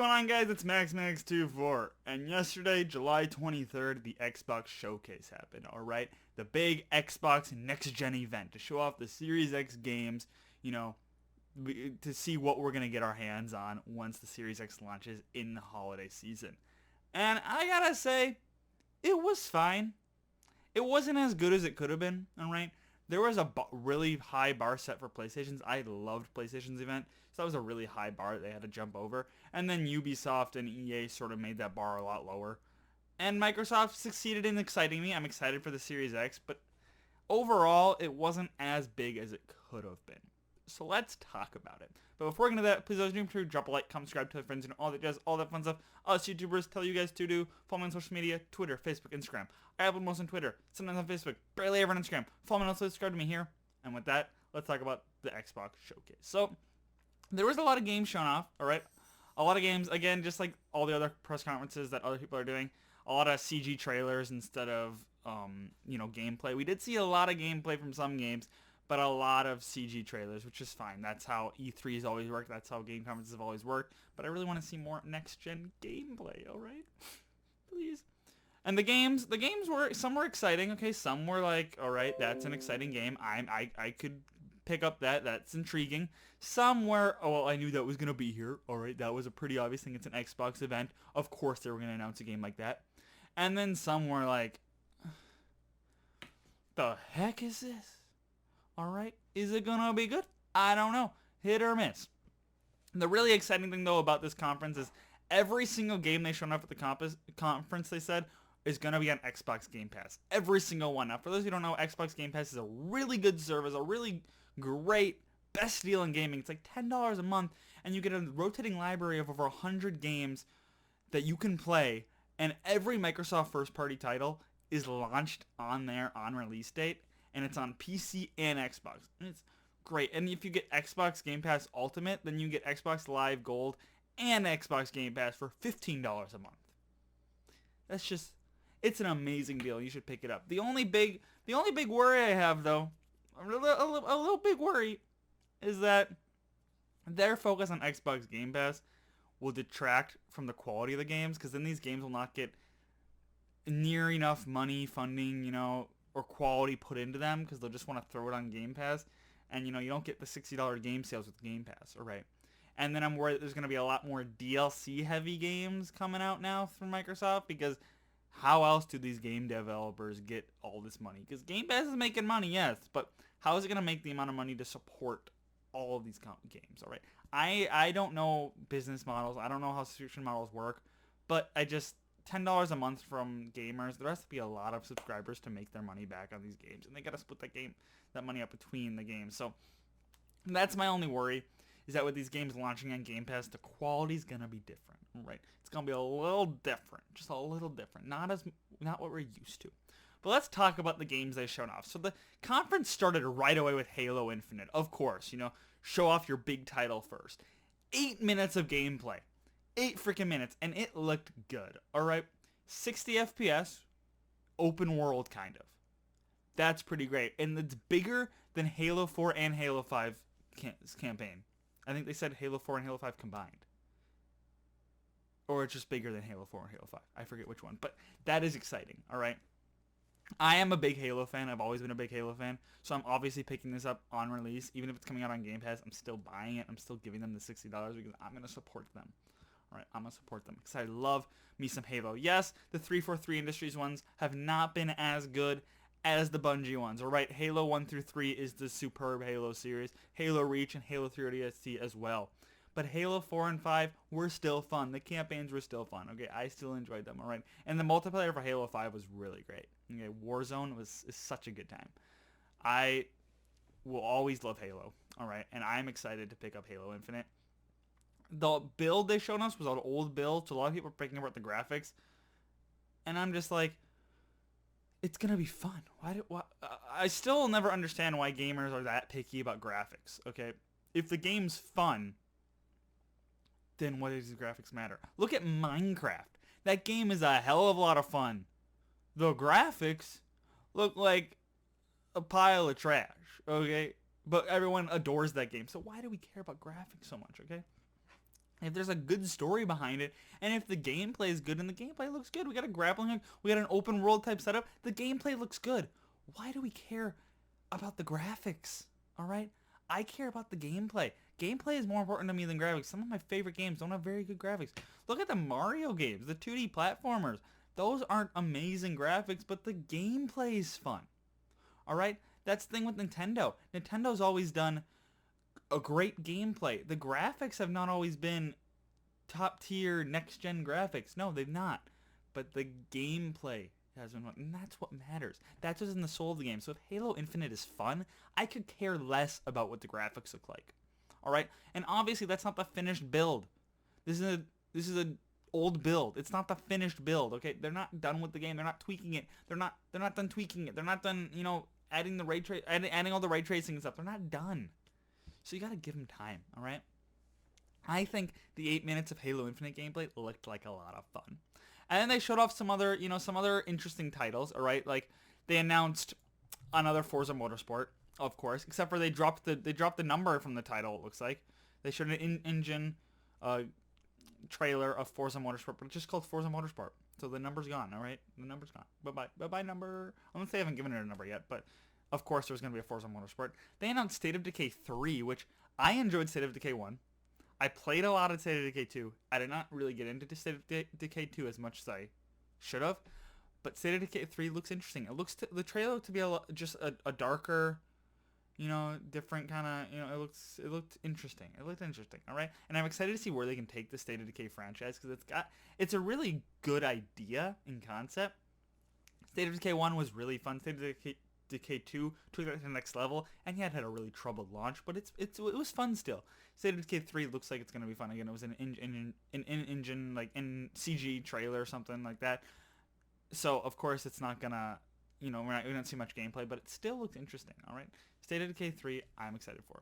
going on, guys? It's MaxMax24, and yesterday, July 23rd, the Xbox Showcase happened, alright? The big Xbox next-gen event to show off the Series X games, to see what we're going to get our hands on once the Series X launches in the holiday season. And I gotta say, it was fine. It wasn't as good as it could have been, alright? There was a really high bar set for PlayStation's. I loved PlayStation's event, so that was a really high bar that they had to jump over. And then Ubisoft and EA sort of made that bar a lot lower. And Microsoft succeeded in exciting me. I'm excited for the Series X, but overall, it wasn't as big as it could have been. So let's talk about it. But before we get into that, please always remember to drop a like, comment, subscribe, tell your friends, and all that jazz, all that fun stuff. Us YouTubers tell you guys to do. Follow me on social media, Twitter, Facebook, Instagram. I upload most on Twitter, sometimes on Facebook, barely ever on Instagram. Follow me and also subscribe to me here. And with that, let's talk about the Xbox Showcase. So, there was a lot of games shown off, alright? A lot of games, again, just like all the other press conferences that other people are doing. A lot of CG trailers instead of, gameplay. We did see a lot of gameplay from some games, but a lot of CG trailers, which is fine. That's how E3 has always worked. That's how game conferences have always worked. But I really want to see more next-gen gameplay, alright? Please. And the games were, some were exciting, okay? Some were like, alright, that's an exciting game. I could pick up that. That's intriguing. Some were, oh, well, I knew that was going to be here. Alright, that was a pretty obvious thing. It's an Xbox event. Of course they were going to announce a game like that. And then some were like, the heck is this? Alright, is it gonna be good? I don't know. Hit or miss. The really exciting thing, though, about this conference is every single game they showed up at the conference, they said, is gonna be on Xbox Game Pass. Every single one. Now, for those who don't know, Xbox Game Pass is a really good service, a really great, best deal in gaming. It's like $10 a month, and you get a rotating library of over 100 games that you can play, and every Microsoft first-party title is launched on there on release date. And it's on PC and Xbox. And it's great. And if you get Xbox Game Pass Ultimate, then you get Xbox Live Gold and Xbox Game Pass for $15 a month. That's just, it's an amazing deal. You should pick it up. The only big worry I have, though, a little big worry, is that their focus on Xbox Game Pass will detract from the quality of the games, because then these games will not get near enough money, funding, or quality put into them, because they'll just want to throw it on Game Pass, and you don't get the $60 game sales with Game Pass, alright? And then I'm worried that there's going to be a lot more DLC heavy games coming out now from Microsoft, because how else do these game developers get all this money? Because Game Pass is making money, yes, but how is it going to make the amount of money to support all of these games, alright? I don't know business models, I don't know how subscription models work, but $10 a month from gamers. There has to be a lot of subscribers to make their money back on these games, and they gotta split that money up between the games. So that's my only worry, is that with these games launching on Game Pass, the quality's gonna be different, right? It's gonna be a little different, just a little different, not what we're used to. But let's talk about the games they showed off. So the conference started right away with Halo Infinite, of course. Show off your big title first. 8 minutes of gameplay. 8 freaking minutes, and it looked good, alright? 60 FPS, open world, kind of. That's pretty great, and it's bigger than Halo 4 and Halo 5 campaign. I think they said Halo 4 and Halo 5 combined. Or it's just bigger than Halo 4 and Halo 5. I forget which one, but that is exciting, alright? I am a big Halo fan. I've always been a big Halo fan, so I'm obviously picking this up on release. Even if it's coming out on Game Pass, I'm still buying it. I'm still giving them the $60 because I'm going to support them. Alright, I'm going to support them because I love me some Halo. Yes, the 343 Industries ones have not been as good as the Bungie ones. Alright, Halo 1 through 3 is the superb Halo series. Halo Reach and Halo 3 ODST as well. But Halo 4 and 5 were still fun. The campaigns were still fun. Okay, I still enjoyed them. Alright, and the multiplayer for Halo 5 was really great. Okay, Warzone is such a good time. I will always love Halo. Alright, and I'm excited to pick up Halo Infinite. The build they showed us was an old build, so a lot of people are picking apart the graphics, and I'm just like, it's gonna be fun. I still never understand why gamers are that picky about graphics. Okay, if the game's fun, then what does the graphics matter? Look at Minecraft. That game is a hell of a lot of fun. The graphics look like a pile of trash. Okay, but everyone adores that game. So why do we care about graphics so much? Okay. if there's a good story behind it, and if the gameplay is good and the gameplay looks good, we got a grappling hook, we got an open world type setup, the gameplay looks good. Why do we care about the graphics? All right? I care about the gameplay. Gameplay is more important to me than graphics. Some of my favorite games don't have very good graphics. Look at the Mario games, the 2D platformers. Those aren't amazing graphics, but the gameplay is fun. All right? That's the thing with Nintendo. Nintendo's always done a great gameplay. The graphics have not always been top tier next gen graphics. No, they've not. But the gameplay has been, and that's what matters. That's what's in the soul of the game. So if Halo Infinite is fun, I could care less about what the graphics look like. All right, and obviously that's not the finished build. This is a old build. It's not the finished build. Okay, they're not done with the game. They're not tweaking it. They're not done tweaking it. They're not done, adding the adding all the ray tracing and stuff. They're not done. So you got to give them time. All right. I think the 8 minutes of Halo Infinite gameplay looked like a lot of fun. And then they showed off some other interesting titles, all right? Like they announced another Forza Motorsport, of course, except for they dropped the number from the title, it looks like. They showed an in-engine trailer of Forza Motorsport, but it's just called Forza Motorsport. So the number's gone, all right? The number's gone. Bye-bye. Bye-bye number. I'm going to say I haven't given it a number yet, but of course there's going to be a Forza Motorsport. They announced State of Decay 3, which I enjoyed State of Decay 1. I played a lot of State of Decay 2. I did not really get into State of Decay 2 as much as I should have. But State of Decay 3 looks interesting. It looks the trailer looked to be just a darker, different kind of, it looked interesting. It looked interesting, all right? And I'm excited to see where they can take the State of Decay franchise because it's a really good idea in concept. State of Decay 1 was really fun. State of Decay 2 took it to the next level, and yeah, it had a really troubled launch, but it was fun still. State of Decay 3 looks like it's gonna be fun again. It was an in-engine like in CG trailer or something like that. So of course it's not gonna, we don't see much gameplay, but it still looks interesting. All right, State of Decay 3, I'm excited for.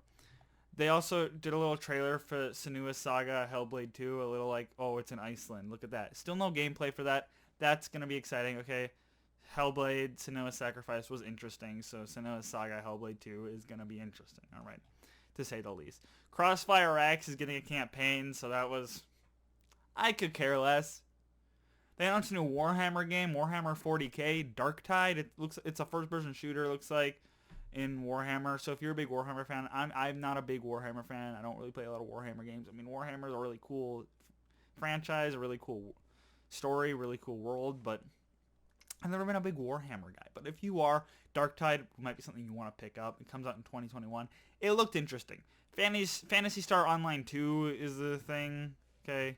They also did a little trailer for Senua's Saga Hellblade 2. A little like, oh, it's in Iceland. Look at that. Still no gameplay for that. That's gonna be exciting. Okay. Hellblade, Senua's Sacrifice was interesting, so Senua's Saga Hellblade 2 is going to be interesting, alright, to say the least. Crossfire X is getting a campaign, so that was... I could care less. They announced a new Warhammer game, Warhammer 40k, Darktide. It's a first-person shooter, looks like, in Warhammer, so if you're a big Warhammer fan, I'm not a big Warhammer fan. I don't really play a lot of Warhammer games. I mean, Warhammer is a really cool franchise, a really cool story, really cool world, but... I've never been a big Warhammer guy, but if you are, Darktide might be something you want to pick up. It comes out in 2021. It looked interesting. Phantasy Star Online 2 is the thing. Okay.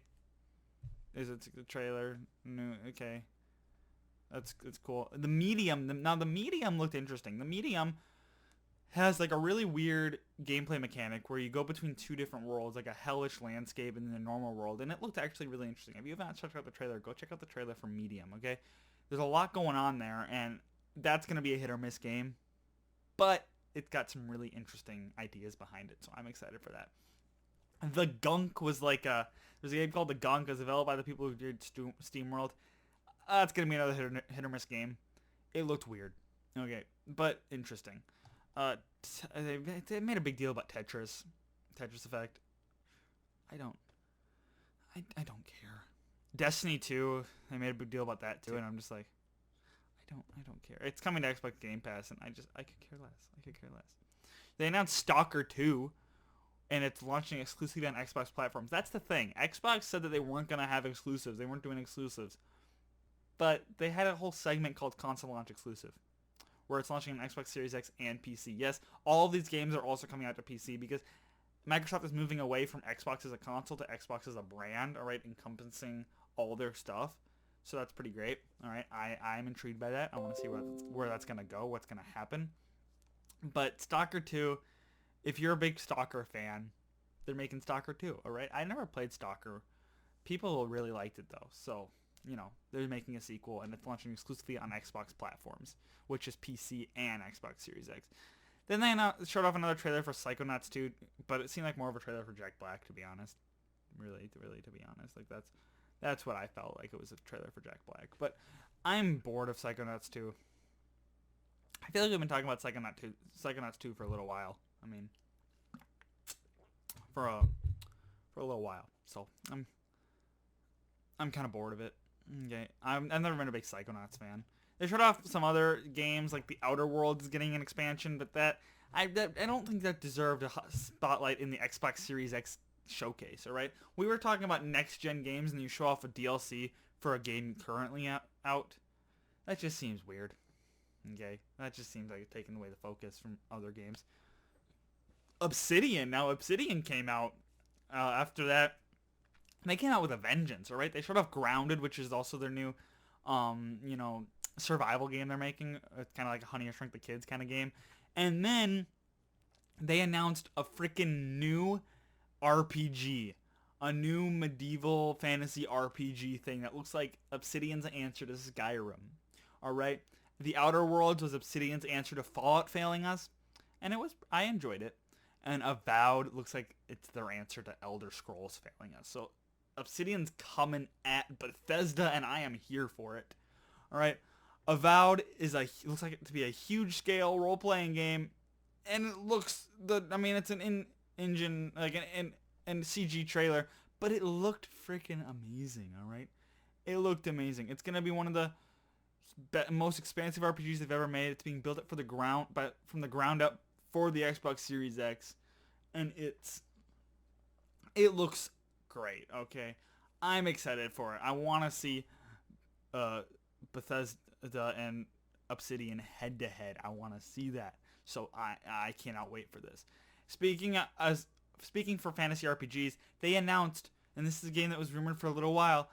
Is it the trailer? No. Okay. That's cool. The Medium. The Medium looked interesting. The Medium has like a really weird gameplay mechanic where you go between two different worlds, like a hellish landscape and then a normal world, and it looked actually really interesting. If you haven't checked out the trailer, go check out the trailer for Medium. Okay. There's a lot going on there, and that's going to be a hit or miss game. But it's got some really interesting ideas behind it, so I'm excited for that. The Gunk was like there's a game called The Gunk. It's developed by the people who did SteamWorld. It's going to be another hit or miss game. It looked weird. Okay, but interesting. They made a big deal about Tetris Effect. I don't care. Destiny 2, they made a big deal about that too, and I'm just like, I don't care. It's coming to Xbox Game Pass, and I could care less. They announced Stalker 2, and it's launching exclusively on Xbox platforms. That's the thing. Xbox said that they weren't gonna have exclusives. They weren't doing exclusives, but they had a whole segment called Console Launch Exclusive, where it's launching on Xbox Series X and PC. Yes, all of these games are also coming out to PC because Microsoft is moving away from Xbox as a console to Xbox as a brand, all right, encompassing all their stuff. So that's pretty great. All right, I'm intrigued by that. I want to see where that's going to go, what's going to happen. But Stalker 2, if you're a big Stalker fan, they're making Stalker 2, all right? I never played Stalker. People really liked it, though. So, they're making a sequel, and it's launching exclusively on Xbox platforms, which is PC and Xbox Series X. Then they showed off another trailer for Psychonauts 2, but it seemed like more of a trailer for Jack Black, to be honest. Really, to be honest. Like, that's what I felt like. It was a trailer for Jack Black. But I'm bored of Psychonauts 2. I feel like we've been talking about Psychonauts 2 for a little while. I mean, for a little while. so I'm kind of bored of it. Okay, I've never been a big Psychonauts fan. They showed off some other games, like the Outer Worlds is getting an expansion, but I don't think that deserved a spotlight in the Xbox Series X showcase. All right, we were talking about next gen games, and you show off a DLC for a game currently out. That just seems weird. Okay, that just seems like it's taking away the focus from other games. Obsidian came out after that. They came out with a vengeance. All right, they showed off Grounded, which is also their new, survival game they're making. It's kind of like a Honey, I Shrunk the Kids kind of game. And then they announced a freaking new RPG, a new medieval fantasy RPG thing that looks like Obsidian's answer to Skyrim. All right, The Outer Worlds was Obsidian's answer to Fallout failing us, and I enjoyed it. And Avowed looks like it's their answer to Elder Scrolls failing us. So Obsidian's coming at Bethesda, and I am here for it. All right, Avowed looks like it to be a huge scale role playing game, and it looks it's an engine like an CG trailer, but it looked freaking amazing. All right, it looked amazing. It's gonna be one of the most expansive RPGs they've ever made. It's being built up from the ground up for the Xbox Series X, and it looks great. Okay, I'm excited for it. I want to see Bethesda and Obsidian head to head. I want to see that. So I cannot wait for this. Speaking for fantasy RPGs, they announced, and this is a game that was rumored for a little while,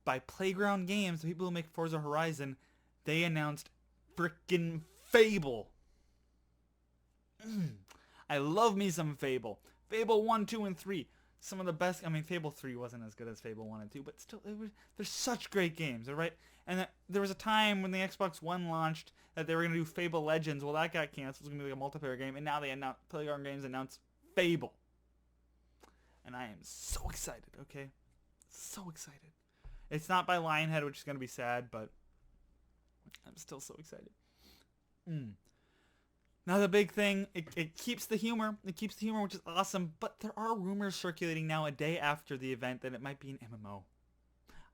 by Playground Games, the people who make Forza Horizon, they announced frickin' Fable. I love me some Fable. Fable 1, 2, and 3. Some of the best. Fable 3 wasn't as good as Fable 1 and 2, but still, they're such great games, all right? And there was a time when the Xbox One launched that they were going to do Fable Legends. Well, that got canceled. It was going to be like a multiplayer game, and now Playground Games announced Fable. And I am so excited, okay? So excited. It's not by Lionhead, which is going to be sad, but I'm still so excited. Now the big thing, it keeps the humor. It keeps the humor, which is awesome. But there are rumors circulating now a day after the event that it might be an MMO.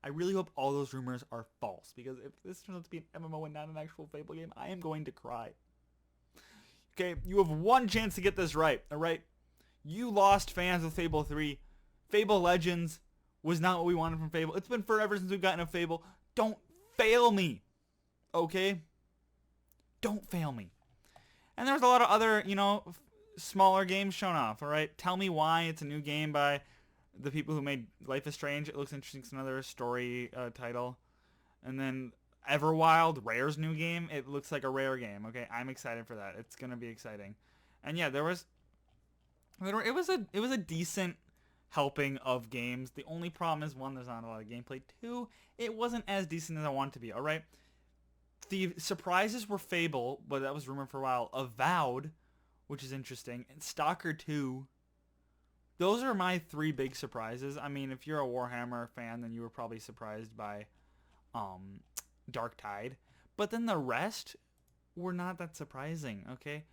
I really hope all those rumors are false, because if this turns out to be an MMO and not an actual Fable game, I am going to cry. Okay, you have one chance to get this right, alright? You lost fans of Fable 3. Fable Legends was not what we wanted from Fable. It's been forever since we've gotten a Fable. Don't fail me. Okay? Don't fail me. And there's a lot of other, smaller games shown off, alright? Tell Me Why. It's a new game by the people who made Life is Strange. It looks interesting. It's another story title. And then Everwild, Rare's new game. It looks like a Rare game, okay? I'm excited for that. It's going to be exciting. And yeah, it was a decent helping of games. The only problem is, one, there's not a lot of gameplay. Two, it wasn't as decent as I want it to be, alright? The surprises were Fable, but that was rumored for a while. Avowed, which is interesting, and Stalker 2. Those are my three big surprises. If you're a Warhammer fan, then you were probably surprised by Dark Tide. But then the rest were not that surprising, okay?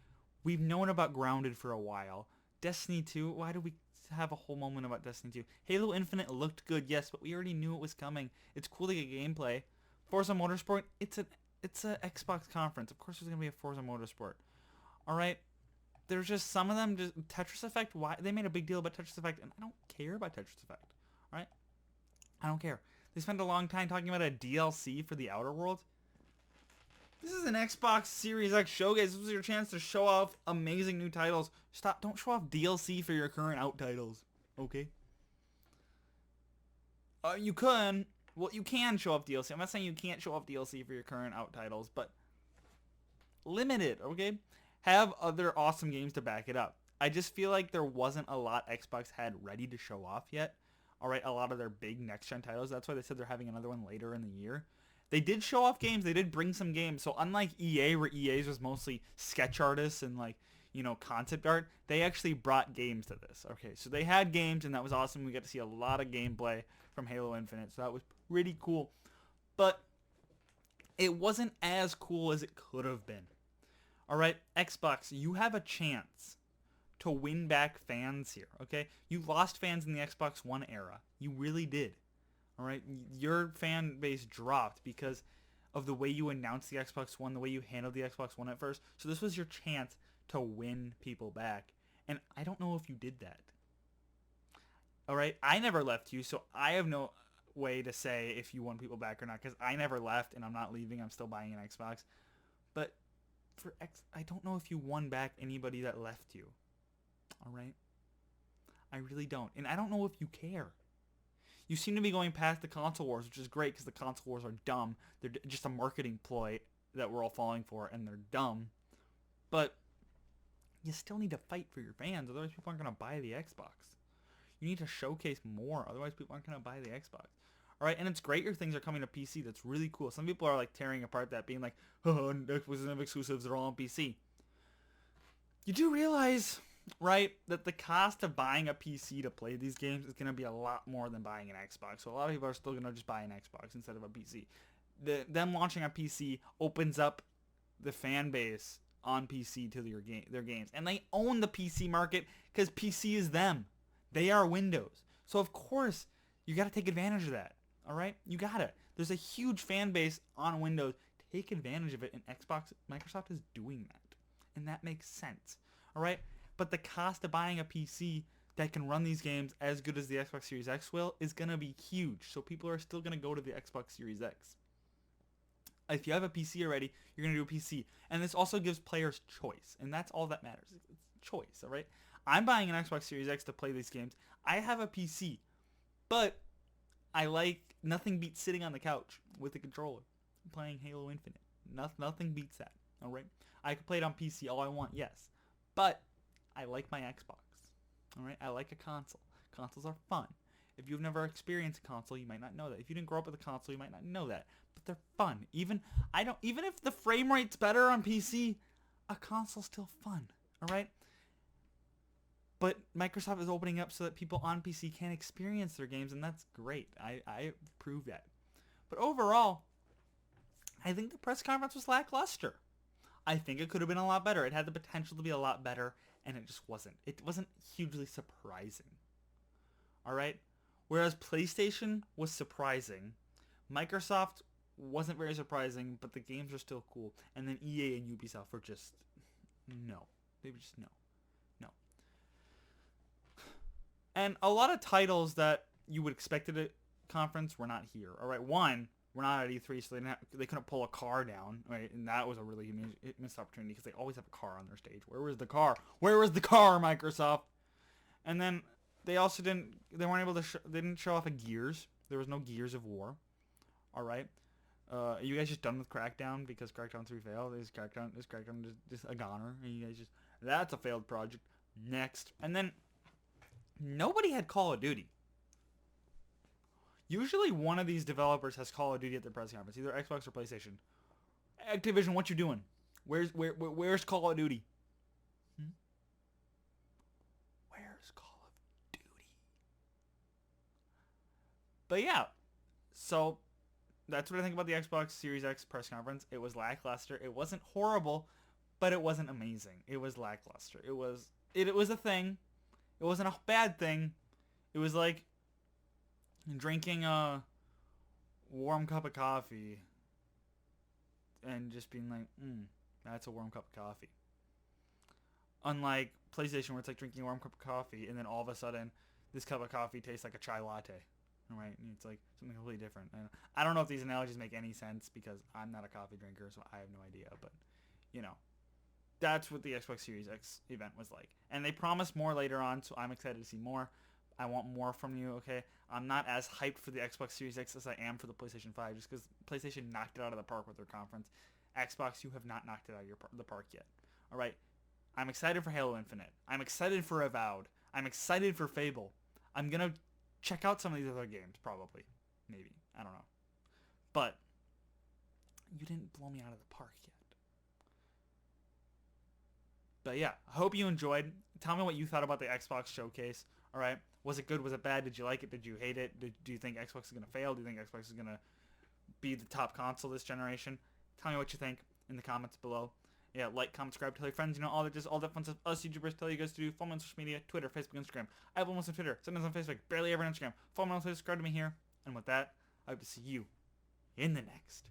We've known about Grounded for a while. Destiny 2, why do we have a whole moment about Destiny 2? Halo Infinite looked good, yes, but we already knew it was coming. It's cool to get gameplay. Forza Motorsport, it's a Xbox conference. Of course there's going to be a Forza Motorsport. Alright? There's just some of them, Tetris Effect, why they made a big deal about Tetris Effect, and I don't care about Tetris Effect. Alright? I don't care. They spent a long time talking about a DLC for the Outer Worlds. This is an Xbox Series X showcase. This was your chance to show off amazing new titles. Don't show off DLC for your current out titles. Okay? You can show off DLC. I'm not saying you can't show off DLC for your current out titles, but limit it, okay? Have other awesome games to back it up. I just feel like there wasn't a lot Xbox had ready to show off yet. Alright, a lot of their big next-gen titles. That's why they said they're having another one later in the year. They did show off games. They did bring some games. So unlike EA, where EA's was mostly sketch artists and concept art, they actually brought games to this. Okay, so they had games, and that was awesome. We got to see a lot of gameplay from Halo Infinite, so that was pretty cool. But it wasn't as cool as it could have been. Alright, Xbox, you have a chance to win back fans here, okay? You lost fans in the Xbox One era. You really did. All right? Your fan base dropped because of the way you announced the Xbox One, the way you handled the Xbox One at first. So this was your chance to win people back. And I don't know if you did that. All right? I never left you, so I have no way to say if you won people back or not, because I never left and I'm not leaving. I'm still buying an Xbox. But I don't know if you won back anybody that left you. All right? I really don't. And I don't know if you care. You seem to be going past the console wars, which is great because the console wars are dumb. They're just a marketing ploy that we're all falling for, and they're dumb. But you still need to fight for your fans, otherwise people aren't going to buy the Xbox. You need to showcase more, otherwise people aren't going to buy the Xbox. All right, and it's great your things are coming to PC. That's really cool. Some people are like tearing apart that, being like, oh, Xbox doesn't have exclusives, they're all on PC. You do realize, right, that the cost of buying a PC to play these games is going to be a lot more than buying an Xbox. So a lot of people are still going to just buy an Xbox instead of a PC. Them launching a PC opens up the fan base on PC to their games. And they own the PC market because PC is them. They are Windows. So of course, you got to take advantage of that. All right? You got it. There's a huge fan base on Windows. Take advantage of it. And Microsoft is doing that. And that makes sense. All right? But the cost of buying a PC that can run these games as good as the Xbox Series X will is going to be huge. So people are still going to go to the Xbox Series X. If you have a PC already, you're going to do a PC. And this also gives players choice. And that's all that matters. It's choice, all right? I'm buying an Xbox Series X to play these games. I have a PC. But I like nothing beats sitting on the couch with a controller playing Halo Infinite. Nothing beats that, all right? I can play it on PC all I want, yes. But I like my Xbox, all right? I like a console. Consoles are fun. If you've never experienced a console, you might not know that. If you didn't grow up with a console, you might not know that. But they're fun. Even if the frame rate's better on PC, a console's still fun, all right? But Microsoft is opening up so that people on PC can experience their games, and that's great. I approve that. But overall, I think the press conference was lackluster. I think it could have been a lot better. It had the potential to be a lot better, and it just wasn't. It wasn't hugely surprising. All right? Whereas PlayStation was surprising, Microsoft wasn't very surprising, but the games are still cool. And then EA and Ubisoft were just no. They were just no. And a lot of titles that you would expect at a conference were not here. All right, one, we're not at E3, so they couldn't pull a car down, right? And that was a really missed opportunity because they always have a car on their stage. Where was the car? Where was the car, Microsoft? And then they also they weren't able to, they didn't show off a Gears. There was no Gears of War. All right. Are you guys just done with Crackdown because Crackdown 3 failed? Is Crackdown just a goner? And you guys just, that's a failed project. Next. And then nobody had Call of Duty. Usually one of these developers has Call of Duty at their press conference, either Xbox or PlayStation. Activision, what you doing? Where's Call of Duty? Where's Call of Duty? But yeah, so that's what I think about the Xbox Series X press conference. It was lackluster. It wasn't horrible, but it wasn't amazing. It was lackluster. It was a thing. It wasn't a bad thing. It was like drinking a warm cup of coffee and just being like, that's a warm cup of coffee. Unlike PlayStation, where it's like drinking a warm cup of coffee, and then all of a sudden, this cup of coffee tastes like a chai latte. Right? And it's like something completely different. And I don't know if these analogies make any sense because I'm not a coffee drinker, so I have no idea. But, you know. That's what the Xbox Series X event was like. And they promised more later on, so I'm excited to see more. I want more from you, okay? I'm not as hyped for the Xbox Series X as I am for the PlayStation 5, just because PlayStation knocked it out of the park with their conference. Xbox, you have not knocked it out of the park yet. All right? I'm excited for Halo Infinite. I'm excited for Avowed. I'm excited for Fable. I'm going to check out some of these other games, probably. Maybe. I don't know. But you didn't blow me out of the park yet. But yeah, I hope you enjoyed. Tell me what you thought about the Xbox showcase. All right, was it good? Was it bad? Did you like it? Did you hate it? Do you think Xbox is gonna fail? Do you think Xbox is gonna be the top console this generation? Tell me what you think in the comments below. Yeah, like, comment, subscribe, tell your friends, all that fun stuff us YouTubers tell you guys to do. Follow me on social media, Twitter, Facebook, Instagram. I have almost on Twitter, sometimes on Facebook, barely ever on Instagram. Follow me on Twitter, subscribe to me here. And with that, I hope to see you in the next